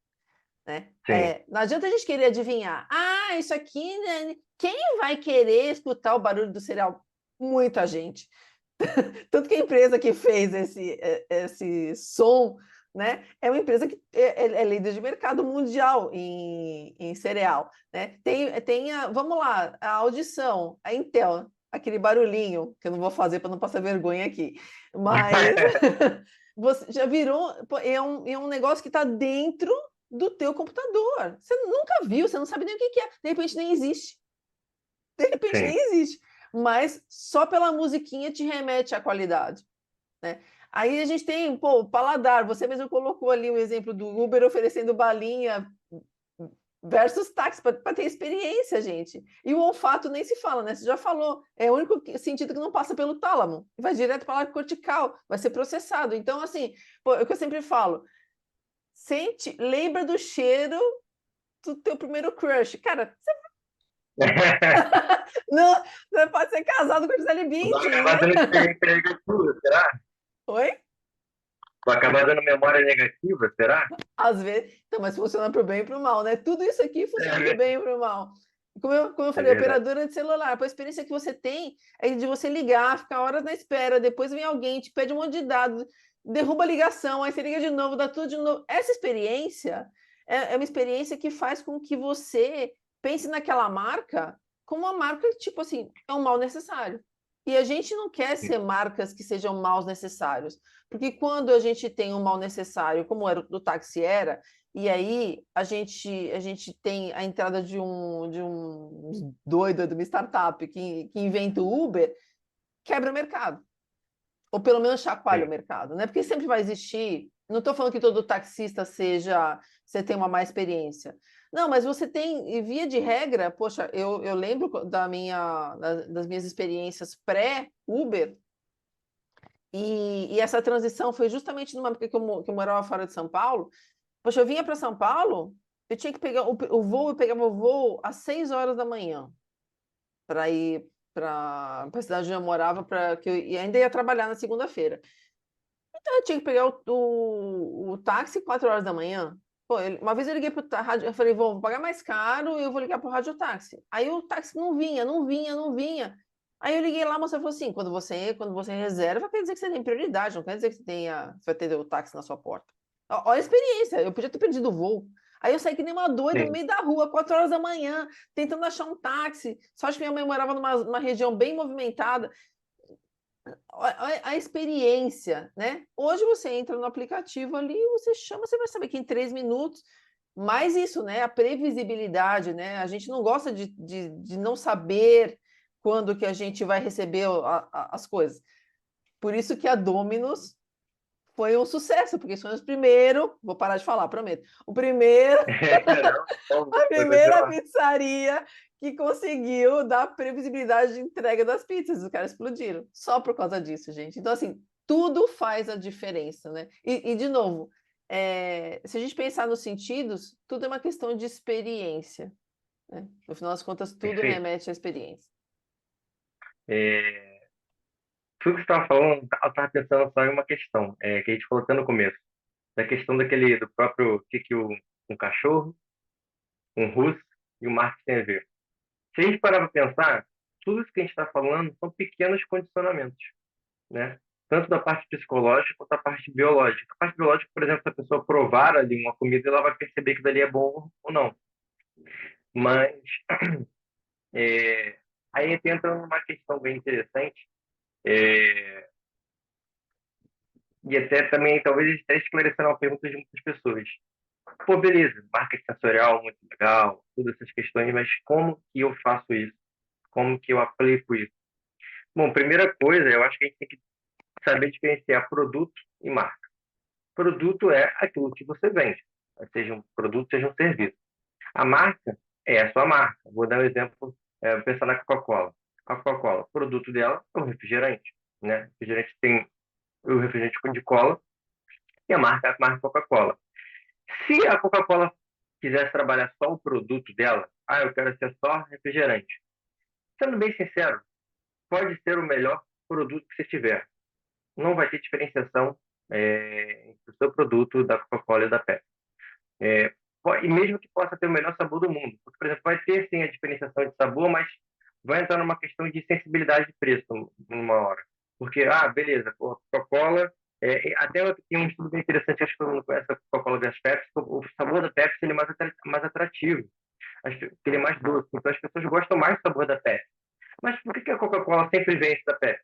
S1: Né?
S2: Sim.
S1: Não adianta a gente querer adivinhar. Isso aqui, né? Quem vai querer escutar o barulho do cereal? Muita gente. Tanto que a empresa que fez esse som, né, é uma empresa que é líder de mercado mundial em cereal. Né? Vamos lá, a audição, a Intel, aquele barulhinho, que eu não vou fazer para não passar vergonha aqui, mas você já virou, é um negócio que está dentro do teu computador. Você nunca viu, você não sabe nem o que é, de repente nem existe. De repente nem
S2: Sim.
S1: existe, mas só pela musiquinha te remete à qualidade, né? Aí a gente tem, o paladar, você mesmo colocou ali o exemplo do Uber oferecendo balinha versus táxi, para ter experiência, gente. E o olfato nem se fala, né? Você já falou, é o único sentido que não passa pelo tálamo, vai direto para a cortical, vai ser processado. Então, assim, é o que eu sempre falo, lembra do cheiro do teu primeiro crush. Cara, você não, você pode ser casado com Gisele
S2: Vai
S1: Bündchen,
S2: acabar
S1: né?
S2: dando experiência negativa, será?
S1: Oi?
S2: Vai acabar dando memória negativa, será?
S1: Às vezes, então, mas funciona para o bem e para o mal, né? Tudo isso aqui funciona para o bem e para o mal. Como eu
S2: É
S1: falei,
S2: verdade.
S1: operadora de celular, a experiência que você tem é de você ligar, ficar horas na espera, depois vem alguém, te pede um monte de dados, derruba a ligação, aí você liga de novo, dá tudo de novo. Essa experiência é uma experiência que faz com que você pense naquela marca como uma marca, tipo assim, é um mal necessário. E a gente não quer ser marcas que sejam maus necessários. Porque quando a gente tem um mal necessário, como era do táxi era, E aí a gente tem a entrada de um doido, de uma startup que inventa o Uber, quebra o mercado. Ou pelo menos chacoalha o
S2: sim,
S1: mercado, né? Porque sempre vai existir. Não estou falando que todo taxista seja, você tem uma má experiência. Não, mas você tem, e via de regra, poxa, eu lembro das minhas experiências pré-Uber, e essa transição foi justamente numa época que eu morava fora de São Paulo. Poxa, eu vinha para São Paulo, eu tinha que pegar o voo, eu pegava o voo às 6 horas da manhã para ir para a cidade onde eu morava, e ainda ia trabalhar na segunda-feira. Então eu tinha que pegar o táxi 4 horas da manhã. Pô, uma vez eu liguei para o rádio, eu falei, vou pagar mais caro e eu vou ligar para o radiotáxi. Aí o táxi não vinha, não vinha, não vinha. Aí eu liguei lá, a moça falou assim: quando você reserva, quer dizer que você tem prioridade, não quer dizer que você vai ter o táxi na sua porta. Olha a experiência, eu podia ter perdido o voo. Aí eu saí que nem uma doida no
S2: sim.
S1: meio da rua, 4 horas da manhã, tentando achar um táxi. Só acho que minha mãe morava numa região bem movimentada. A experiência, né? Hoje você entra no aplicativo ali, você chama, você vai saber que em 3 minutos, mais isso, né? A previsibilidade, né? A gente não gosta de não saber quando que a gente vai receber as coisas. Por isso que a Domino's foi um sucesso, porque foi o primeiro, vou parar de falar, prometo. O primeiro
S2: Não,
S1: a
S2: pode
S1: primeira
S2: continuar.
S1: pizzaria que conseguiu dar previsibilidade de entrega das pizzas. Os caras explodiram. Só por causa disso, gente. Então, assim, tudo faz a diferença, né? E de novo, se a gente pensar nos sentidos, tudo é uma questão de experiência, né? No final das contas, tudo
S2: Perfeito.
S1: remete à experiência.
S2: É, tudo que você estava falando, eu estava pensando só em uma questão, que a gente falou até no começo, da questão do próprio, que um cachorro, um russo e o marketing tem a ver. Se a gente parar para pensar, tudo isso que a gente está falando são pequenos condicionamentos, né? Tanto da parte psicológica quanto da parte biológica. A parte biológica, por exemplo, se a pessoa provar ali uma comida, ela vai perceber que dali é bom ou não. Mas é, aí entra numa questão bem interessante, é, e até também, talvez, até esclarecer uma pergunta de muitas pessoas. Pô, beleza, marketing sensorial, muito legal, todas essas questões, mas como que eu faço isso? Como que eu aplico isso? Bom, primeira coisa, eu acho que a gente tem que saber diferenciar produto e marca. Produto é aquilo que você vende, seja um produto, seja um serviço. A marca é a sua marca. Vou dar um exemplo, pensar na Coca-Cola. A Coca-Cola, o produto dela é o refrigerante, né? O refrigerante tem o refrigerante de cola e a marca Coca-Cola. Se a Coca-Cola quisesse trabalhar só o produto dela, eu quero ser só refrigerante. Sendo bem sincero, pode ser o melhor produto que você tiver. Não vai ter diferenciação entre o seu produto da Coca-Cola e da Pepsi. E mesmo que possa ter o melhor sabor do mundo. Porque, por exemplo, vai ter sim a diferenciação de sabor, mas vai entrar numa questão de sensibilidade de preço numa hora. Porque, beleza, Coca-Cola. Até tem um estudo bem interessante, acho que todo mundo conhece a Coca-Cola das Pepsi. O sabor da Pepsi ele é mais atrativo. Acho que ele é mais doce. Então as pessoas gostam mais do sabor da Pepsi. Mas por que a Coca-Cola sempre vence da Pepsi?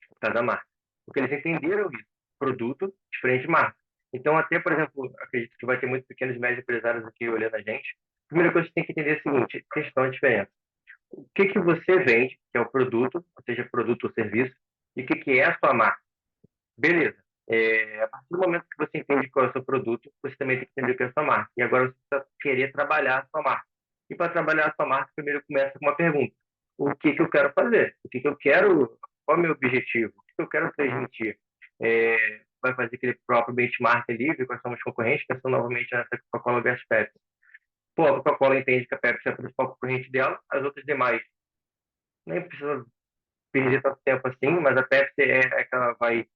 S2: Por causa da marca. Porque eles entenderam isso. Produto diferente de marca. Então, até, por exemplo, acredito que vai ter muitos pequenos e médios empresários aqui olhando a gente. A primeira coisa que você tem que entender é a seguinte: questão de diferença. O que você vende, que é o produto, ou seja, produto ou serviço, e o que é a sua marca. Beleza. A partir do momento que você entende qual é o seu produto, você também tem que entender o que é a sua marca. E agora você precisa querer trabalhar a sua marca. E para trabalhar a sua marca, primeiro começa com uma pergunta: o que eu quero fazer? O que eu quero? Qual é o meu objetivo? O que eu quero transmitir? Vai fazer aquele próprio benchmark ali, ver quais são os concorrentes, pensando novamente nessa Coca-Cola versus Pepsi. Pô, a Coca-Cola entende que a Pepsi é a principal concorrente dela, as outras demais nem precisa perder tanto tempo assim, mas a Pepsi é que ela vai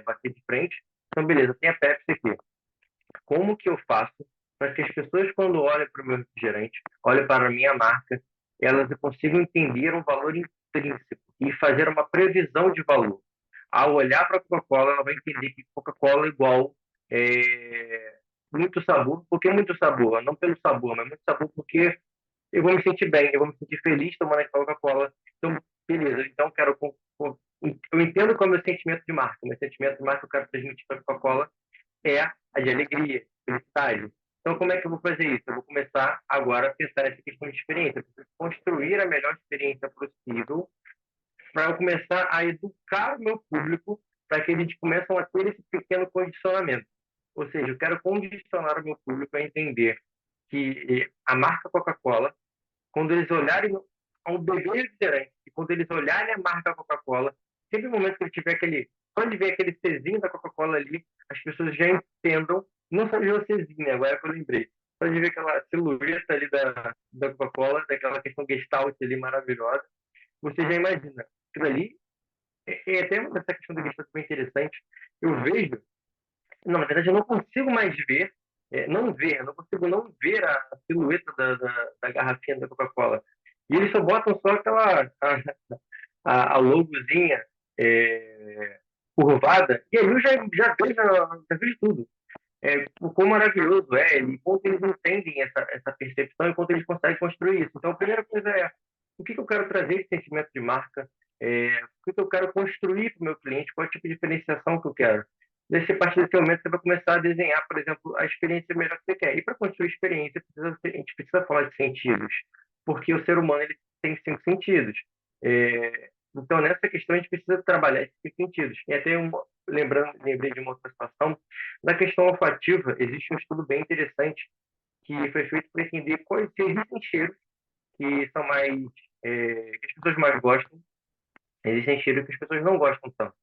S2: bater de frente. Então, beleza, tem a Pepsi aqui. Como que eu faço para que as pessoas, quando olham para o meu refrigerante, olhem para a minha marca, elas consigam entender um valor intrínseco e fazer uma previsão de valor? Ao olhar para a Coca-Cola, ela vai entender que Coca-Cola é igual muito sabor. Por que muito sabor? Não pelo sabor, mas muito sabor porque eu vou me sentir bem, eu vou me sentir feliz tomando a Coca-Cola. Então, beleza, então eu entendo qual é o meu sentimento de marca. O meu sentimento de marca que eu quero transmitir para a Coca-Cola é a de alegria, felicidade. Então, como é que eu vou fazer isso? Eu vou começar agora a pensar nessa questão de experiência. Eu preciso construir a melhor experiência possível para eu começar a educar o meu público para que eles comecem a ter esse pequeno condicionamento. Ou seja, eu quero condicionar o meu público a entender que a marca Coca-Cola, quando eles olharem ao beber refrigerante e quando eles olharem a marca Coca-Cola, sempre no momento que ele tiver aquele, quando ele ver aquele Czinho da Coca-Cola ali, as pessoas já entendam, não só de o Czinho, agora que eu lembrei, só de ver aquela silhueta ali da Coca-Cola, daquela questão gestalt ali maravilhosa, você já imagina. Aquilo ali até essa questão da gestalt bem interessante. Eu vejo, não, na verdade eu não consigo mais ver, não consigo não ver a silhueta da garrafinha da Coca-Cola. E eles só botam só aquela, a logozinha curvada, e aí eu já vejo tudo. O quão maravilhoso é, e quanto eles entendem essa percepção e quanto eles conseguem construir isso. Então, a primeira coisa é o que eu quero trazer esse sentimento de marca, o que eu quero construir para o meu cliente, qual é o tipo de diferenciação que eu quero. A partir desse momento, você vai começar a desenhar, por exemplo, a experiência melhor que você quer. E para construir experiência, a gente precisa falar de sentidos, porque o ser humano ele tem 5 sentidos. Então, nessa questão, a gente precisa trabalhar esses 5 sentidos. E até lembrei de uma outra situação. Na questão olfativa, existe um estudo bem interessante que foi feito para entender quais existem cheiros que são mais que as pessoas mais gostam, existem cheiros que as pessoas não gostam tanto.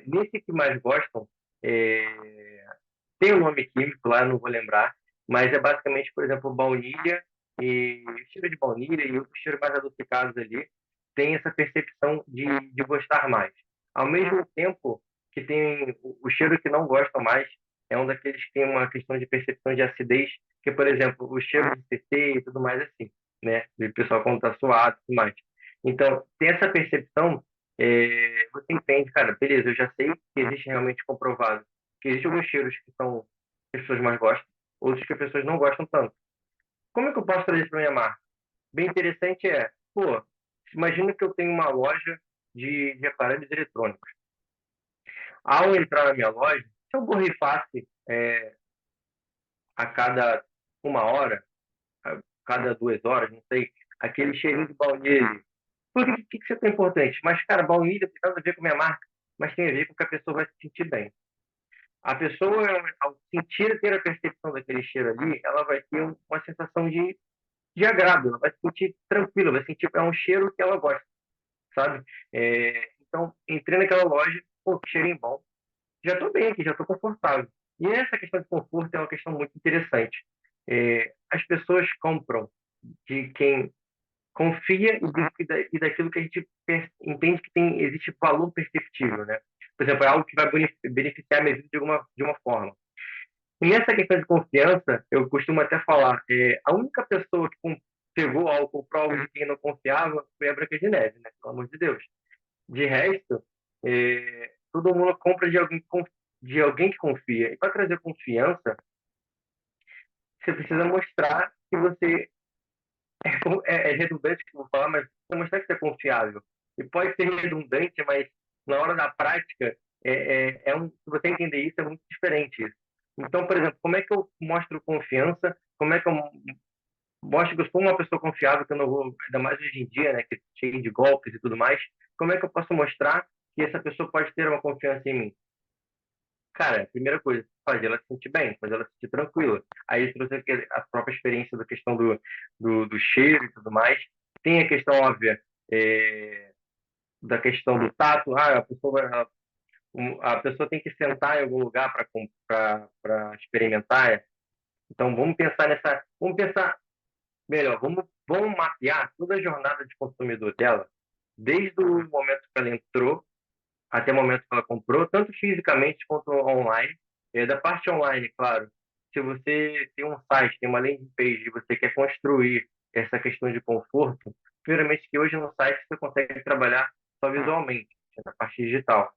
S2: Nesse que mais gostam, é, tem um nome químico lá, não vou lembrar, mas é basicamente, por exemplo, baunilha e o cheiro de baunilha e outros cheiros mais adocicados ali tem essa percepção de gostar mais. Ao mesmo tempo que tem o cheiro que não gostam mais é um daqueles que tem uma questão de percepção de acidez, que, por exemplo, o cheiro de CC e tudo mais assim, né? O pessoal quando está suado e tudo mais. Então, tem essa percepção, você entende, cara, beleza, eu já sei que existe realmente comprovado que existem alguns cheiros que as pessoas mais gostam, outros que as pessoas não gostam tanto. Como é que eu posso trazer isso para minha marca? Bem interessante pô, imagina que eu tenho uma loja de aparelhos eletrônicos. Ao entrar na minha loja, se eu borrifasse a cada 1 hora, a cada 2 horas, não sei, aquele cheirinho de baunilha, por que isso é tão importante? Mas, cara, baunilha tem nada a ver com a minha marca, mas tem a ver com que a pessoa vai se sentir bem. A pessoa, ao sentir, ter a percepção daquele cheiro ali, ela vai ter uma sensação de agrado, ela vai se sentir tranquila, vai sentir que é um cheiro que ela gosta, sabe? Então, entrei naquela loja, pô, que cheirinho bom, já estou bem aqui, já estou confortável. E essa questão de conforto é uma questão muito interessante. As pessoas compram de quem confia e daquilo que a gente entende que existe valor perceptível, né? Por exemplo, é algo que vai beneficiar a minha vida de uma forma. E nessa questão de confiança, eu costumo até falar, a única pessoa que pegou álcool para algo de quem não confiava foi a Branca de Neve, né? Pelo amor de Deus. De resto, todo mundo compra de alguém que confia. E para trazer confiança, você precisa mostrar que você é redundante que eu vou falar, mas precisa mostrar que você é confiável. E pode ser redundante, mas na hora da prática, se você entender isso, é muito diferente isso. Então, por exemplo, como é que eu mostro confiança? Como é que eu mostro que eu sou uma pessoa confiável, que eu não vou, ainda mais hoje em dia, né, que é cheio de golpes e tudo mais? Como é que eu posso mostrar que essa pessoa pode ter uma confiança em mim? Cara, a primeira coisa, fazer ela se sentir bem, fazer ela se sentir tranquila. Aí trouxe a própria experiência da questão do cheiro e tudo mais. Tem a questão óbvia da questão do tato. A pessoa tem que sentar em algum lugar para experimentar. Então, vamos pensar melhor, vamos mapear toda a jornada de consumidor dela, desde o momento que ela entrou até o momento que ela comprou, tanto fisicamente quanto online. Da parte online, claro, se você tem um site, tem uma landing page e você quer construir essa questão de conforto, primeiramente que hoje no site você consegue trabalhar só visualmente, na parte digital.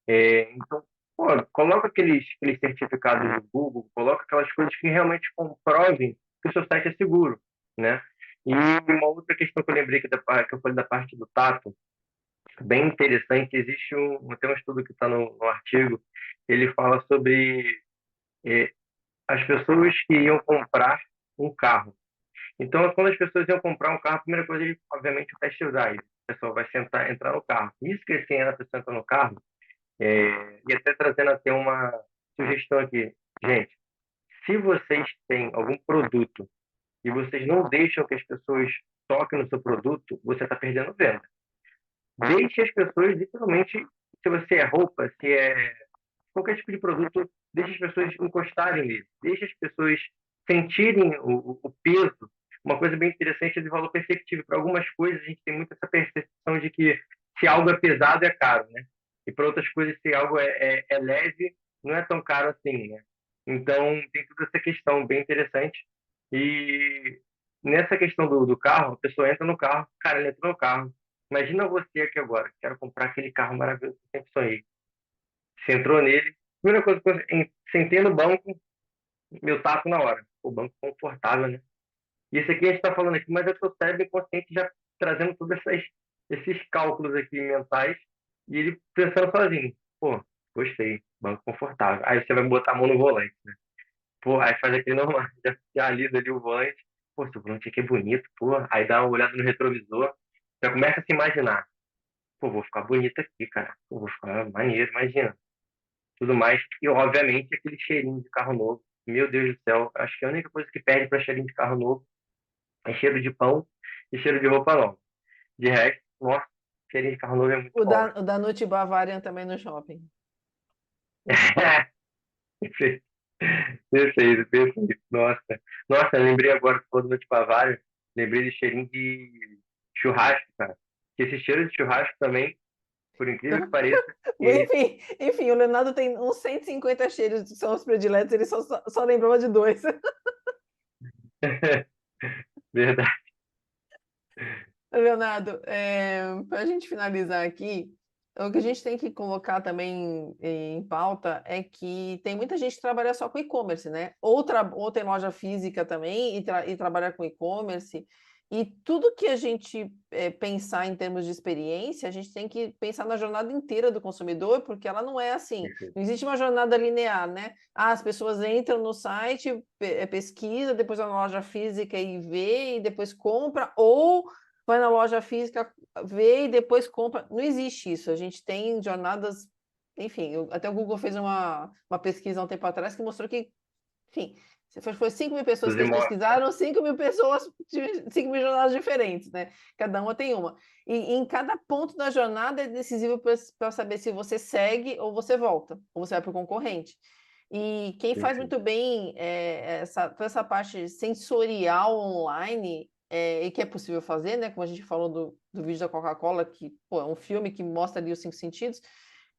S2: Então, pô, coloca aqueles certificados do Google, coloca aquelas coisas que realmente comprovem que o seu site é seguro, né? E uma outra questão que eu lembrei que eu falei da parte do tato, bem interessante. Tem um estudo que está no artigo, ele fala sobre as pessoas que iam comprar um carro. Então, quando as pessoas iam comprar um carro, a primeira coisa, obviamente, o test drive. A pessoa vai sentar, entrar no carro. Isso que assim, a pessoa entra no carro, e até trazendo até uma sugestão aqui. Gente, se vocês têm algum produto e vocês não deixam que as pessoas toquem no seu produto, você está perdendo venda. Deixe as pessoas, literalmente, se você é roupa, se é qualquer tipo de produto, deixe as pessoas encostarem nele, deixe as pessoas sentirem o peso. Uma coisa bem interessante é de valor perceptível. Para algumas coisas, a gente tem muito essa percepção de que se algo é pesado, é caro, né? E para outras coisas, se algo é leve, não é tão caro assim, né? Então, tem toda essa questão bem interessante. E nessa questão do carro, a pessoa entra no carro, cara, ele entrou no carro. Imagina você aqui agora, quero comprar aquele carro maravilhoso que eu sempre sonhei. Você entrou nele, primeira coisa que eu sentei no banco, meu tato na hora. O banco confortável, né? E isso aqui a gente está falando aqui, mas é o seu cérebro inconsciente já trazendo todos esses cálculos aqui mentais e ele pensando sozinho. Pô, gostei, banco confortável. Aí você vai botar a mão no volante, né? Pô, aí faz aquele normal, já alisa ali o volante. Pô, esse volante aqui é bonito, pô. Aí dá uma olhada no retrovisor, já começa a se imaginar. Pô, vou ficar bonito aqui, cara. Pô, vou ficar maneiro, imagina tudo mais. E, obviamente, aquele cheirinho de carro novo. Meu Deus do céu, acho que a única coisa que perde para cheirinho de carro novo é cheiro de pão e cheiro de roupa nova. De resto, nossa, cheirinho de carro novo é muito bom, né?
S1: O Danute Bavarian também no shopping.
S2: Perfeito, perfeito, perfeito. Nossa, nossa, eu lembrei agora que falou do Noite Bavária, lembrei de cheirinho de churrasco, cara. Que esse cheiro de churrasco também, por incrível que pareça, ele...
S1: Enfim, o Leonardo tem uns 150 cheiros que são os prediletos, ele só lembrava de dois.
S2: Verdade.
S1: Leonardo, para a gente finalizar aqui, o que a gente tem que colocar também em pauta é que tem muita gente que trabalha só com e-commerce, né? Ou tem loja física também e trabalha com e-commerce. E tudo que a gente pensar em termos de experiência, a gente tem que pensar na jornada inteira do consumidor, porque ela não é assim. Não existe uma jornada linear, né? Ah, as pessoas entram no site, pesquisa, depois vai na loja física e vê, e depois compra, ou vai na loja física, vê e depois compra. Não existe isso. A gente tem jornadas. Enfim, até o Google fez uma pesquisa há um tempo atrás que mostrou que, enfim, foi 5 mil pessoas
S2: Dos
S1: que eles
S2: imóveis, né?
S1: pesquisaram, 5 mil pessoas, 5 mil jornadas diferentes, né? Cada uma tem uma. E em cada ponto da jornada é decisivo para saber se você segue ou você volta, ou você vai para o concorrente. E quem faz
S2: Perfeito.
S1: muito bem toda essa parte sensorial online, e que é possível fazer, né? Como a gente falou do vídeo da Coca-Cola, que pô, é um filme que mostra ali os 5 sentidos,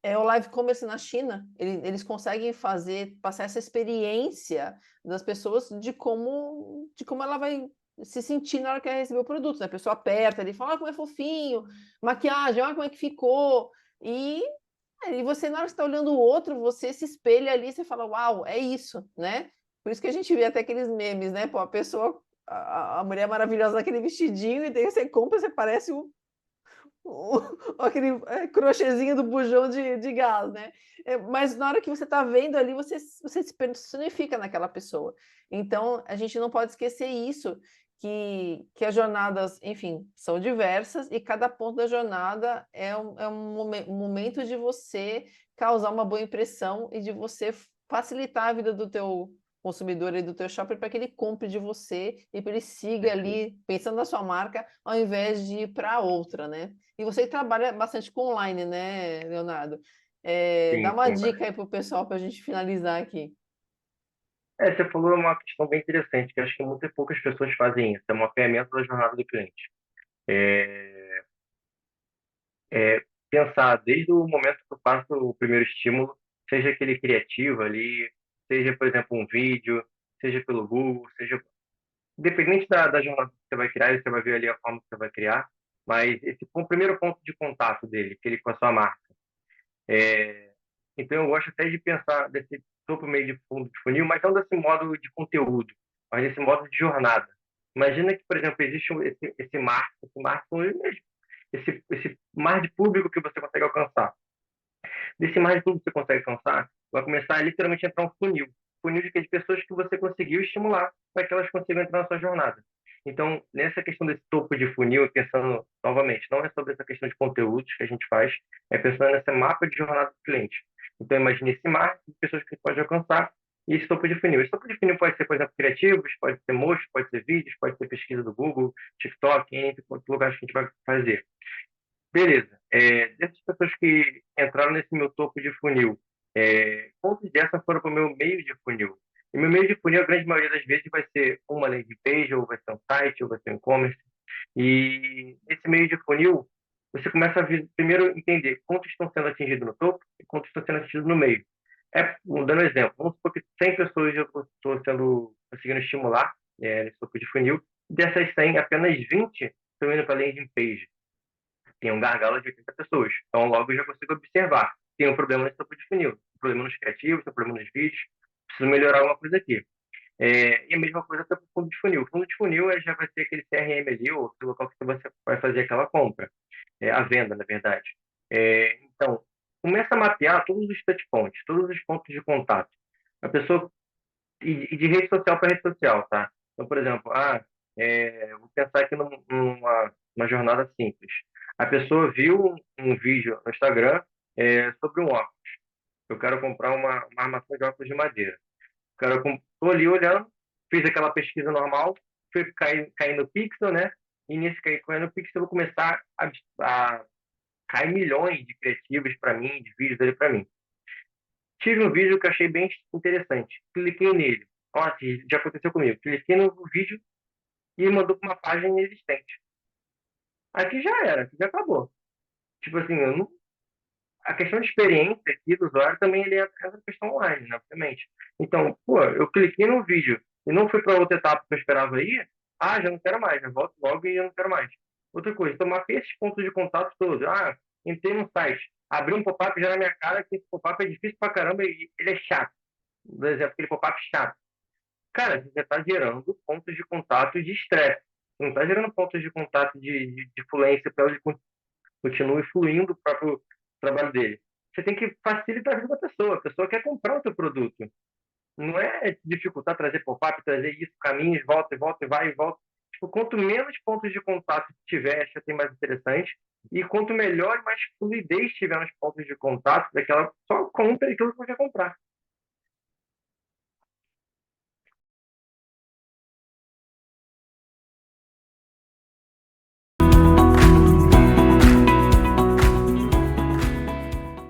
S1: é o live commerce na China. Eles conseguem passar essa experiência das pessoas de como ela vai se sentir na hora que ela receber o produto, né? A pessoa aperta, ele fala, como é fofinho, maquiagem, olha como é que ficou. E e você, na hora que você está olhando o outro, você se espelha ali, você fala, uau, é isso, né? Por isso que a gente vê até aqueles memes, né? Pô, a pessoa, a mulher maravilhosa naquele vestidinho, e daí você compra, você parece o, aquele crochêzinho do bujão de gás, né? Mas na hora que você está vendo ali, você se personifica naquela pessoa. Então, a gente não pode esquecer isso, que as jornadas, enfim, são diversas e cada ponto da jornada é um momento de você causar uma boa impressão e de você facilitar a vida do teu consumidor e do teu shopper para que ele compre de você e para ele siga
S2: Perfeito.
S1: ali pensando na sua marca ao invés de ir para outra, né? E você trabalha bastante com online, né, Leonardo? Dá
S2: Sim,
S1: uma
S2: sim,
S1: dica aí para o pessoal para a gente finalizar aqui.
S2: você falou uma questão bem interessante, que acho que muitas poucas pessoas fazem isso, é um mapeamento da jornada do cliente. É, pensar desde o momento que eu faço o primeiro estímulo, seja aquele criativo ali, seja, por exemplo, um vídeo, seja pelo Google, seja... Independente da jornada que você vai criar, você vai ver ali a forma que você vai criar, mas esse foi o primeiro ponto de contato dele, que ele com a sua marca. É, então, eu gosto até de pensar desse topo meio de fundo de funil, mas não desse modo de conteúdo, mas desse modo de jornada. Imagina que, por exemplo, existe esse marketing mesmo, esse mar de público que você consegue alcançar. Desse mar de público que você consegue alcançar, vai começar a literalmente entrar um funil. funil de pessoas que você conseguiu estimular para que elas consigam entrar na sua jornada. Então, nessa questão desse topo de funil, pensando novamente, não é sobre essa questão de conteúdos que a gente faz, é pensando nesse mapa de jornada do cliente. Então, imagine esse mapa de pessoas que você pode alcançar e esse topo de funil. Esse topo de funil pode ser, por exemplo, criativos, pode ser motion, pode ser vídeos, pode ser pesquisa do Google, TikTok, entre outros lugares que a gente vai fazer. Beleza. Dessas pessoas que entraram nesse meu topo de funil, quantas dessas foram para o meu meio de funil? E meu meio de funil, a grande maioria das vezes, vai ser uma landing page, ou vai ser um site, ou vai ser um e-commerce. E nesse meio de funil, você começa a primeiro entender quantos estão sendo atingidos no topo e quantos estão sendo atingidos no meio. Dando um exemplo, vamos supor que 100 pessoas eu estou conseguindo estimular nesse topo de funil. Dessas 100, apenas 20 estão indo para a landing page. Tem um gargalo de 80 pessoas. Então, logo eu já consigo observar. Tem um problema nesse topo de funil. Um problema nos criativos, tem um problema nos vídeos. Preciso melhorar alguma coisa aqui. E a mesma coisa para o fundo de funil. O fundo de funil já vai ter aquele CRM ali, ou o local que você vai fazer aquela compra. A venda, na verdade. Então, começa a mapear todos os touchpoints, todos os pontos de contato. A pessoa, e de rede social para rede social, tá? Então, por exemplo, vou pensar aqui numa jornada simples. A pessoa viu um vídeo no Instagram sobre um óculos. Eu quero comprar uma armação de óculos de madeira. Estou ali olhando, fiz aquela pesquisa normal, fui cair no Pixel, né? E nesse cair no Pixel, eu vou começar a cair milhões de criativos para mim, de vídeos ali para mim. Tive um vídeo que eu achei bem interessante. Cliquei nele. Nossa, já aconteceu comigo. Cliquei no vídeo e mandou para uma página inexistente. Aqui já era, aqui já acabou. Tipo assim, a questão de experiência aqui do usuário também ele é essa questão online, né, obviamente. Então, pô, eu cliquei no vídeo e não fui para outra etapa que eu esperava ir, já não quero mais, já volto logo e eu não quero mais. Outra coisa, tomar esses pontos de contato todos. Entrei num site, abri um pop-up já na minha cara, que esse pop-up é difícil pra caramba e ele é chato. Por exemplo, aquele pop-up chato. Cara, você está gerando pontos de contato de estresse. Não está gerando pontos de contato de fluência para ele continue fluindo o próprio trabalho dele. Você tem que facilitar a vida da pessoa. A pessoa quer comprar o seu produto. Não é dificultar trazer pop-up, trazer isso, caminhos, volta e volta, e vai e volta. Tipo, quanto menos pontos de contato tiver, acho que é mais interessante. E quanto melhor e mais fluidez tiver nos pontos de contato, daquela só compra aquilo que você quer comprar.